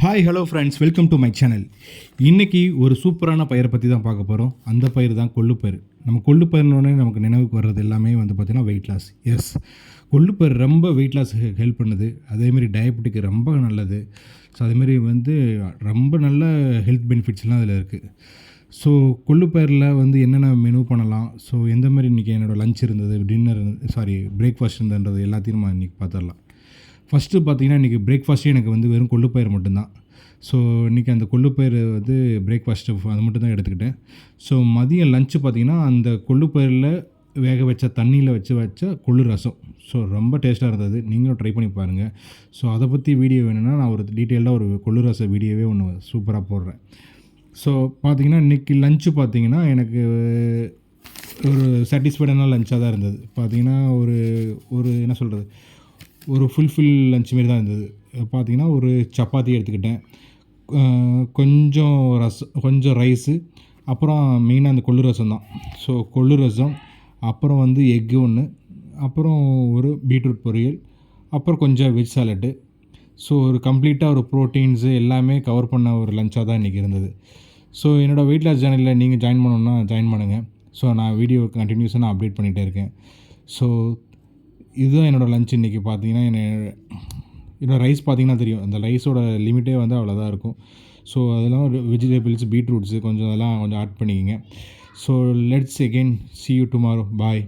Hi hello friends, welcome to my channel. இன்றைக்கி ஒரு சூப்பரான பயிரை பற்றி தான் பார்க்க போகிறோம். அந்த பயிர் தான் கொள்ளுப்பயிர். நம்ம கொள்ளுப்பயிர்னோடனே நமக்கு நினைவுக்கு வர்றது எல்லாமே வந்து பார்த்திங்கன்னா வெயிட் லாஸ். எஸ், கொள்ளுப்பயிர் ரொம்ப வெயிட் லாஸ் ஹெல்ப் பண்ணுது. அதேமாரி டயபெட்டிக்கு ரொம்ப நல்லது. ஸோ அதேமாரி வந்து ரொம்ப நல்ல ஹெல்த் பெனிஃபிட்ஸ்லாம் அதில் இருக்குது. ஸோ கொள்ளுப்பயிரில் வந்து என்னென்ன மெனு பண்ணலாம், ஸோ எந்த மாதிரி இன்றைக்கி என்னோடய லஞ்ச் இருந்தது, டின்னர் பிரேக்ஃபாஸ்ட் இருந்ததுன்றது எல்லாத்தையும் நம்ம இன்றைக்கி பார்த்துடலாம். ஃபஸ்ட்டு பார்த்திங்கன்னா இன்றைக்கி பிரேக்ஃபாஸ்ட்டே எனக்கு வந்து வெறும் கொள்ளுப்பயிர் மட்டும்தான். ஸோ இன்றைக்கி அந்த கொள்ளுப்பயிர் வந்து பிரேக்ஃபாஸ்ட்டு அது மட்டும் தான் எடுத்துக்கிட்டேன். ஸோ மதியம் லஞ்சு பார்த்திங்கன்னா அந்த கொள்ளுப்பயிரில் வேக வச்ச தண்ணியில் வச்ச கொள்ளு ரசம். ஸோ ரொம்ப டேஸ்ட்டாக இருந்தது. நீங்களும் ட்ரை பண்ணி பாருங்கள். ஸோ அதை பற்றி வீடியோ வேணும்னா நான் ஒரு டீட்டெயிலாக ஒரு கொள்ளு ரச வீடியோவே ஒன்று சூப்பராக போடுறேன். ஸோ பார்த்திங்கன்னா இன்றைக்கி லஞ்சு பார்த்திங்கன்னா எனக்கு ஒரு சாட்டிஸ்ஃபைடான லஞ்சாக தான் இருந்தது. பார்த்திங்கன்னா ஒரு என்ன சொல்கிறது, ஒரு ஃபுல்ஃபில் லஞ்ச் மாரி தான் இருந்தது. பார்த்திங்கன்னா ஒரு சப்பாத்தி எடுத்துக்கிட்டேன், கொஞ்சம் ரைஸு, அப்புறம் மெயினாக அந்த கொள்ளு ரசம் தான். ஸோ கொள்ளு ரசம், அப்புறம் வந்து எக்கு ஒன்று, அப்புறம் ஒரு பீட்ரூட் பொரியல், அப்புறம் கொஞ்சம் வெஜ் சாலட்டு. ஸோ ஒரு கம்ப்ளீட்டாக ஒரு ப்ரோட்டீன்ஸு எல்லாமே கவர் பண்ண ஒரு லஞ்சாக தான் இன்றைக்கி இருந்தது. ஸோ என்னோடய வெயிட் லாஸ் சேனலில் நீங்கள் ஜாயின் பண்ணணுன்னா ஜாயின் பண்ணுங்கள். ஸோ நான் வீடியோ கண்டினியூஸாக நான் அப்டேட் பண்ணிகிட்டே இருக்கேன். ஸோ இதுதான் என்னோடய லஞ்ச் இன்றைக்கி. பார்த்தீங்கன்னா என்னோடய ரைஸ் பார்த்திங்கன்னா தெரியும், அந்த ரைஸோட லிமிட்டே வந்து அவ்வளோதான் இருக்கும். ஸோ அதெல்லாம் வெஜிடபிள்ஸ், பீட்ரூட்ஸு அதெல்லாம் கொஞ்சம் ஆட் பண்ணிக்கோங்க. So let's again see you tomorrow. Bye.